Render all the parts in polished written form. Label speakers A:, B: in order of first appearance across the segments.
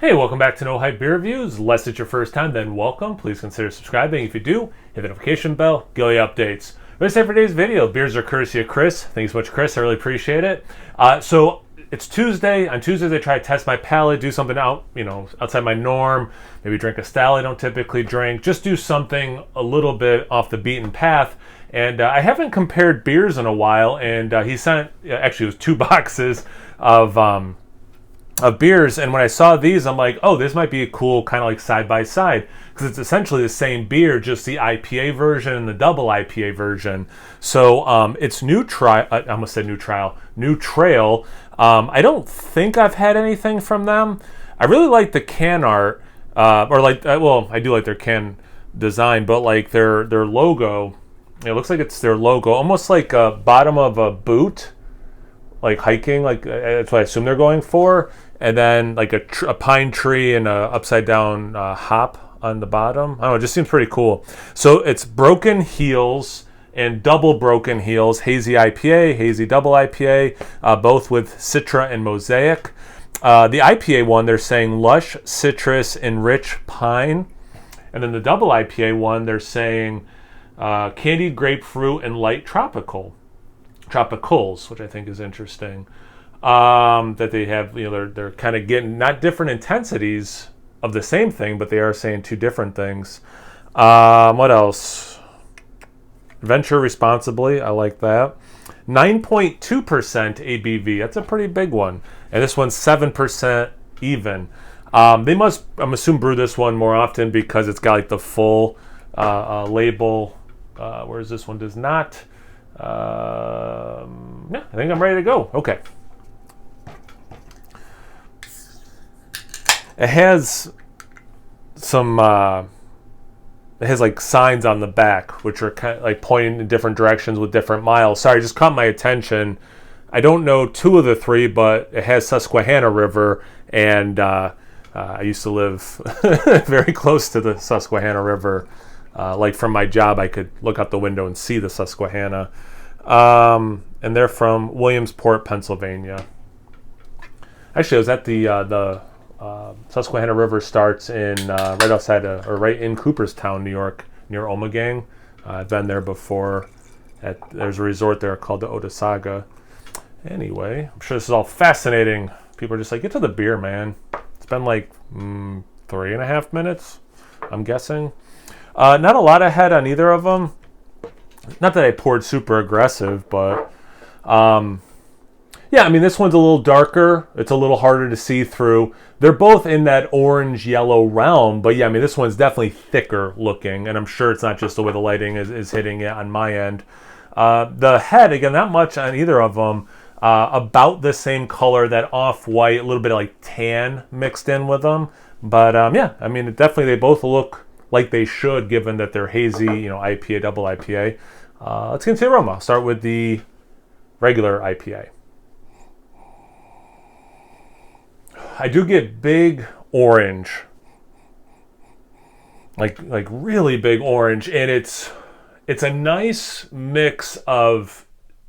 A: Hey, welcome back to No Hype Beer Reviews. Unless it's your first time, then welcome. Please consider subscribing. If you do, hit the notification bell, get all the updates. That's it for today's video. Beers are courtesy of Chris. Thanks so much, Chris. I really appreciate it. So it's Tuesday. On Tuesdays, I try to test my palate, do something outside my norm. Maybe drink a style I don't typically drink. Just do something a little bit off the beaten path. And I haven't compared beers in a while. And he sent, actually, it was 2 boxes of beers, and when I saw these, I'm like, oh, this might be a cool kind of like side by side, because it's essentially the same beer, just the IPA version and the double IPA version. So it's New Trail. I don't think I've had anything from them. I really like the can art, I do like their can design, but like their logo, it looks like it's their logo, almost like a bottom of a boot, like hiking, like that's what I assume they're going for. And then like a pine tree and a upside down hop on the bottom. I don't know, it just seems pretty cool. So it's Broken Heels and Double Broken Heels, Hazy IPA, Hazy Double IPA, both with Citra and Mosaic. The IPA one, they're saying Lush, Citrus, and Rich Pine. And then the Double IPA one, they're saying Candied Grapefruit and Light Tropicals, which I think is interesting. That they have, they're kind of getting not different intensities of the same thing, but they are saying 2 different things. What else? Venture responsibly, I like that. 9.2% ABV, that's a pretty big one. And this one's 7% even. They must, I'm assuming, brew this one more often because it's got like the full label. Whereas this one does not. Yeah, I think I'm ready to go. Okay. It has some, it has like signs on the back, which are kind of like pointing in different directions with different miles. Sorry, just caught my attention. I don't know 2 of the 3, but it has Susquehanna River, and I used to live very close to the Susquehanna River. Like from my job, I could look out the window and see the Susquehanna. And they're from Williamsport, Pennsylvania. Actually, I was at the Susquehanna River starts in right in Cooperstown, New York, near Omegang. I've been there before. There's a resort there called the Otesaga. Anyway, I'm sure this is all fascinating. People are just like, get to the beer, man. It's been like 3.5 minutes, I'm guessing. Not a lot ahead on either of them. Not that I poured super aggressive, but yeah, I mean, this one's a little darker. It's a little harder to see through. They're both in that orange-yellow realm, but yeah, I mean, this one's definitely thicker looking, and I'm sure it's not just the way the lighting is hitting it on my end. The head, again, not much on either of them. About the same color, that off-white, a little bit of like tan mixed in with them. But yeah, I mean, they both look like they should, given that they're hazy, IPA, double IPA. Let's get into the aroma. I'll start with the regular IPA. I do get big orange, like really big orange, and it's a nice mix of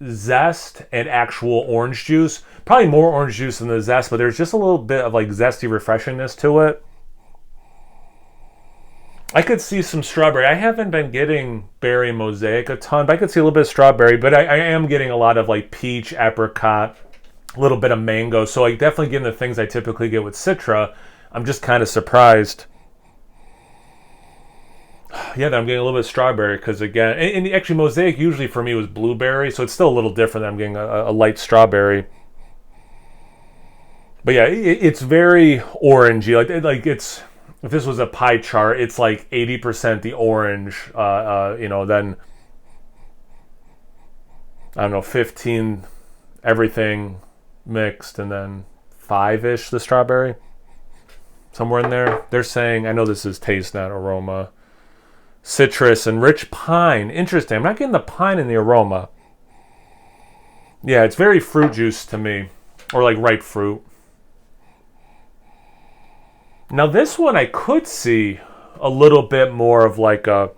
A: zest and actual orange juice. Probably more orange juice than the zest, but there's just a little bit of like zesty refreshingness to it. I could see some strawberry. I haven't been getting berry Mosaic a ton, but I could see a little bit of strawberry, but I am getting a lot of like peach, apricot, a little bit of mango. So like definitely getting the things I typically get with Citra. I'm just kind of surprised. Yeah, that I'm getting a little bit of strawberry because again, and actually Mosaic usually for me was blueberry, so it's still a little different than I'm getting a light strawberry. But yeah, it's very orangey. Like it's, if this was a pie chart, it's like 80% the orange, then I don't know, 15 everything mixed, and then 5-ish the strawberry, somewhere in there. They're saying, I know this is taste, not aroma, citrus and rich pine. Interesting. I'm not getting the pine in the aroma. Yeah, it's very fruit juice to me, or like ripe fruit. Now this one I could see a little bit more of like a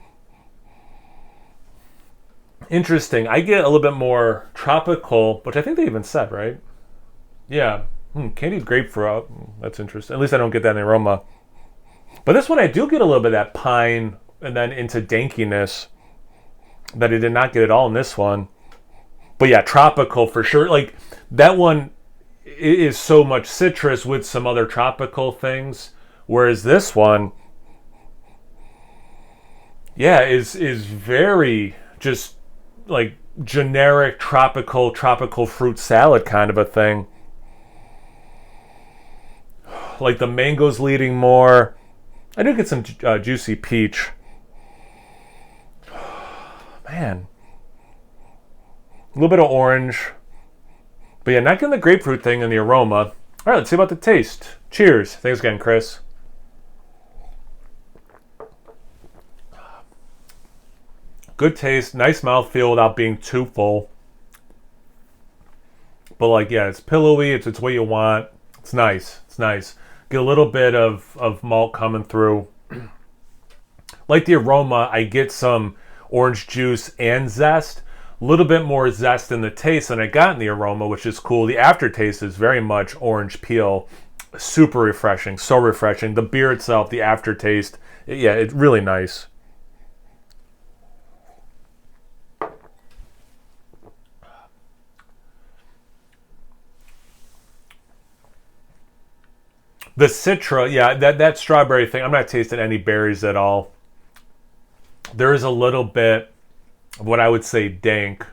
A: interesting. I get a little bit more tropical, which I think they even said, right? Yeah, Candied grapefruit. That's interesting. At least I don't get that in the aroma. But this one I do get a little bit of that pine and then into dankiness that I did not get at all in this one. But yeah, tropical for sure. Like that one is so much citrus with some other tropical things. Whereas this one, yeah, is very just like generic tropical fruit salad kind of a thing. Like the mango's leading more. I do get some juicy peach. Man. A little bit of orange. But yeah, not getting the grapefruit thing in the aroma. All right, let's see about the taste. Cheers. Thanks again, Chris. Good taste. Nice mouthfeel without being too full. But like, yeah, it's pillowy. It's what you want. It's nice. It's nice. Get a little bit of malt coming through. Like the aroma, I get some orange juice and zest. A little bit more zest in the taste than I got in the aroma, which is cool. The aftertaste is very much orange peel. Super refreshing. So refreshing. The beer itself, the aftertaste, yeah, it's really nice. The Citra, yeah, that strawberry thing, I'm not tasting any berries at all. There is a little bit of what I would say dank.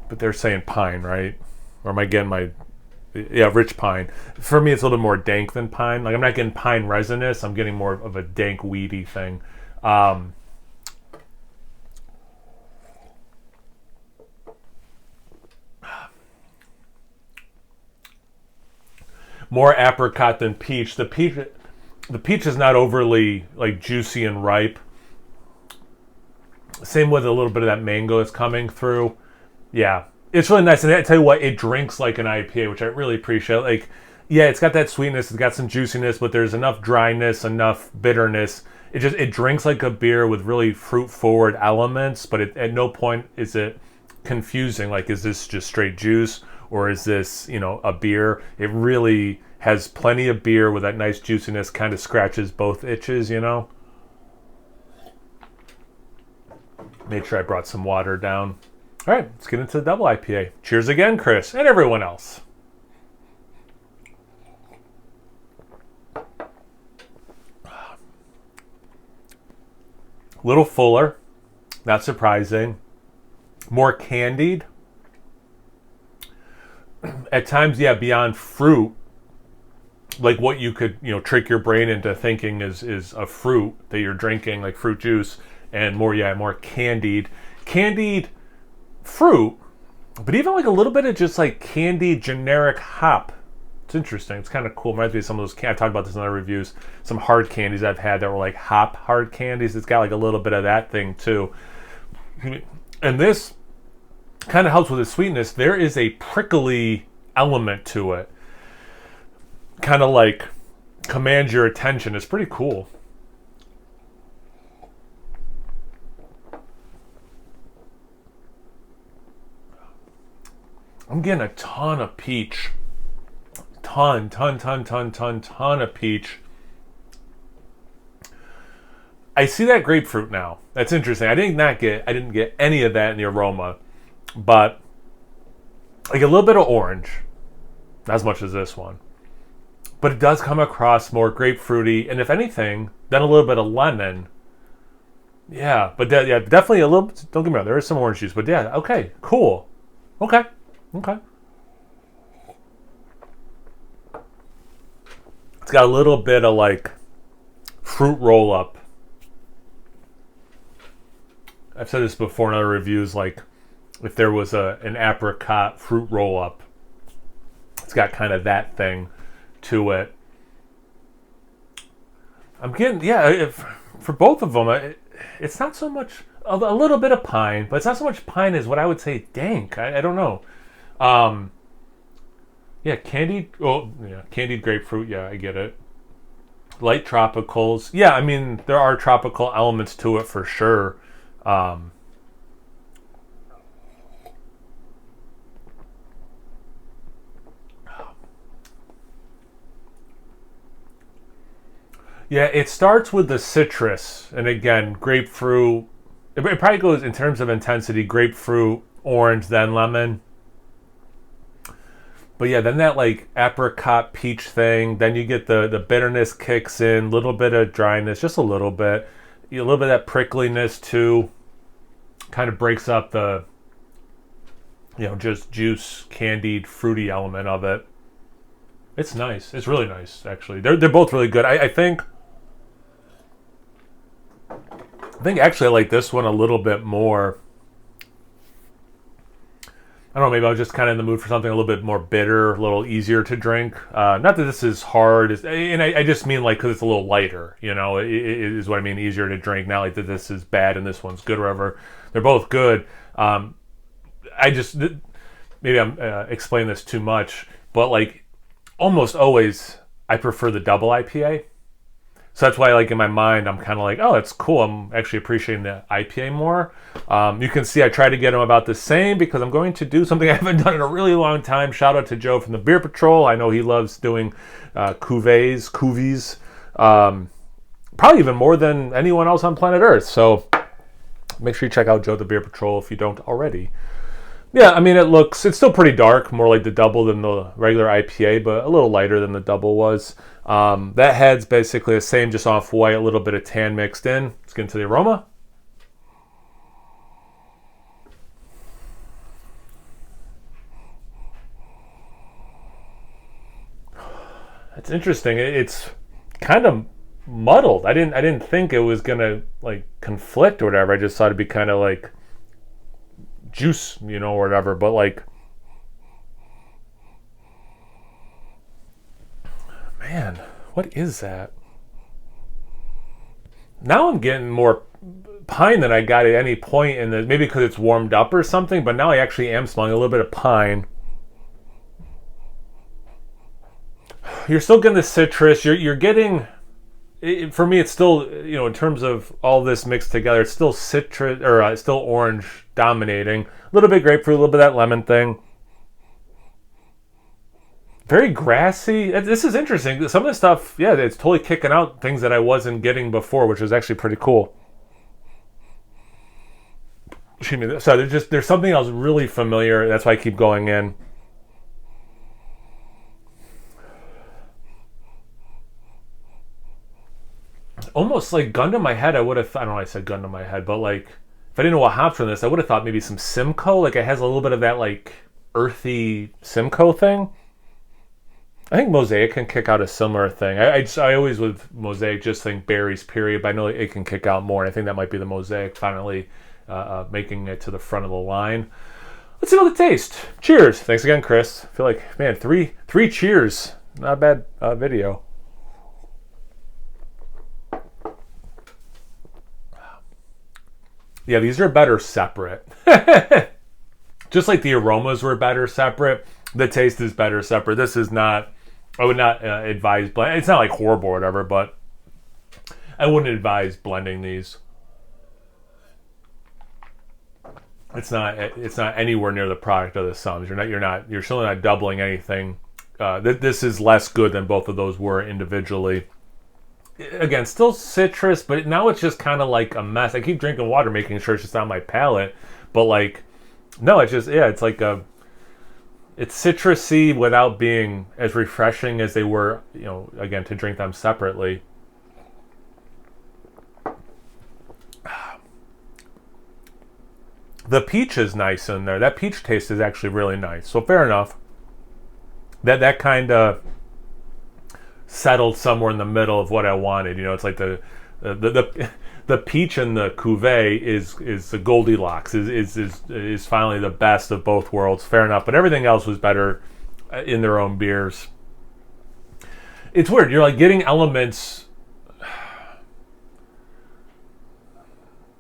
A: But they're saying pine, right? Or am I getting my... Yeah, rich pine. For me, it's a little bit more dank than pine. Like, I'm not getting pine resinous. I'm getting more of a dank, weedy thing. More apricot than peach. The peach is not overly like juicy and ripe. Same with a little bit of that mango that's coming through. Yeah, it's really nice. And I tell you what, it drinks like an IPA, which I really appreciate. Like, yeah, it's got that sweetness, it's got some juiciness, but there's enough dryness, enough bitterness. It drinks like a beer with really fruit forward elements, but at no point is it confusing. Like, is this just straight juice? Or is this, a beer? It really has plenty of beer with that nice juiciness, kind of scratches both itches, Made sure I brought some water down. All right, let's get into the double IPA. Cheers again, Chris, and everyone else. A little fuller, not surprising. More candied. At times, yeah, beyond fruit, like what you could, trick your brain into thinking is a fruit that you're drinking, like fruit juice, and more candied fruit, but even like a little bit of just like candied generic hop. It's interesting. It's kind of cool. Reminds me of some of those, I've talked about this in other reviews, some hard candies I've had that were like hop hard candies. It's got like a little bit of that thing too. And this kind of helps with the sweetness. There is a prickly element to it. Kind of like commands your attention. It's pretty cool. I'm getting a ton of peach. Ton of peach. I see that grapefruit now. That's interesting. I didn't get any of that in the aroma, but like a little bit of orange, not as much as this one. But it does come across more grapefruity, and if anything, then a little bit of lemon. Yeah, but definitely a little. Don't get me wrong, there is some orange juice, but yeah, okay, cool, okay. It's got a little bit of like fruit roll up. I've said this before in other reviews, like if there was an apricot fruit roll up, it's got kind of that thing to it. I'm getting, for both of them, it's not so much, a little bit of pine, but it's not so much pine as what I would say dank. I don't know. Candied grapefruit, yeah, I get it. Light tropicals. Yeah, I mean, there are tropical elements to it for sure. Yeah, it starts with the citrus, and again, grapefruit. It probably goes in terms of intensity: grapefruit, orange, then lemon. But yeah, then that like apricot peach thing. Then you get the bitterness kicks in, a little bit of dryness, just a little bit, a little bit of that prickliness too. Kind of breaks up the, just juice, candied, fruity element of it. It's nice. It's really nice, actually. They're both really good. I think actually I like this one a little bit more. I don't know, maybe I was just kind of in the mood for something a little bit more bitter, a little easier to drink. Not that this is hard, and I just mean like because it's a little lighter, it is what I mean, easier to drink. Not like that this is bad and this one's good or whatever. They're both good. Maybe I'm explaining this too much, but like almost always I prefer the double IPA. So that's why, like, in my mind, I'm kind of like, oh, that's cool. I'm actually appreciating the IPA more. You can see I try to get them about the same because I'm going to do something I haven't done in a really long time. Shout out to Joe from the Beer Patrol. I know he loves doing cuvées, probably even more than anyone else on planet Earth. So make sure you check out Joe the Beer Patrol if you don't already. Yeah, I mean, it's still pretty dark, more like the double than the regular IPA, but a little lighter than the double was. That head's basically the same, just off white, a little bit of tan mixed in. Let's get into the aroma. It's interesting. It's kind of muddled. I didn't think it was gonna like conflict or whatever. I just thought it'd be kind of like juice, or whatever, but like, man, what is that? Now I'm getting more pine than I got at any point in the, maybe because it's warmed up or something, but now I actually am smelling a little bit of pine. You're still getting the citrus. You're getting, for me, it's still, in terms of all this mixed together, it's still citrus, or still orange dominating. A little bit grapefruit, a little bit of that lemon thing. Very grassy. This is interesting. Some of the stuff, yeah, it's totally kicking out things that I wasn't getting before, which is actually pretty cool. Excuse me. So there's something else really familiar. That's why I keep going in. Almost like gun to my head, I would have, I don't know, I said gun to my head, but like, if I didn't know what hops were in this, I would have thought maybe some Simcoe. Like, it has a little bit of that like earthy Simcoe thing. I think Mosaic can kick out a similar thing. I always with Mosaic just think berries, period, but I know it can kick out more. And I think that might be the Mosaic finally making it to the front of the line. Let's see about the taste. Cheers. Thanks again, Chris. I feel like, man, three cheers. Not a bad video. Yeah, these are better separate. Just like the aromas were better separate, the taste is better separate. This is not, I would not advise blend. It's not like horrible or whatever, but I wouldn't advise blending these. It's not anywhere near the product of the sums. You're certainly not doubling anything. This is less good than both of those were individually. Again, still citrus, but now it's just kind of like a mess. I keep drinking water, making sure it's just on my palate. But like, no, it's just, yeah, it's like it's citrusy without being as refreshing as they were, again, to drink them separately. The peach is nice in there. That peach taste is actually really nice. So fair enough. That kind of settled somewhere in the middle of what I wanted. It's like the peach in the cuvee is the Goldilocks, is finally the best of both worlds. Fair enough, but everything else was better in their own beers. It's weird. You're like getting elements.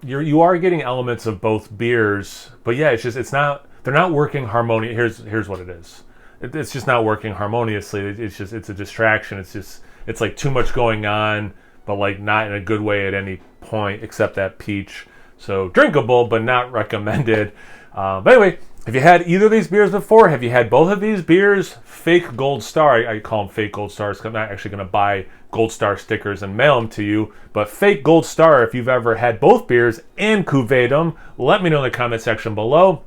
A: You are getting elements of both beers, but yeah, they're not working harmoniously. Here's what it is. It's just not working harmoniously. It's a distraction. It's like too much going on, but like not in a good way at any point except that peach. So drinkable, but not recommended. But anyway, Have you had either of these beers before? Have you had both of these beers? Fake Gold Star. I call them fake Gold Stars because I'm not actually going to buy Gold Star stickers and mail them to you. But fake Gold Star, if you've ever had both beers and cuvee them, let me know in the comment section below.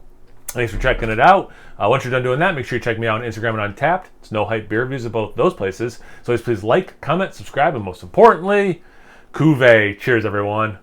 A: Thanks for checking it out. Once you're done doing that, make sure you check me out on Instagram and Untapped. It's No Hype Beer Reviews at both those places. So please like, comment, subscribe, and most importantly, cuvee. Cheers, everyone.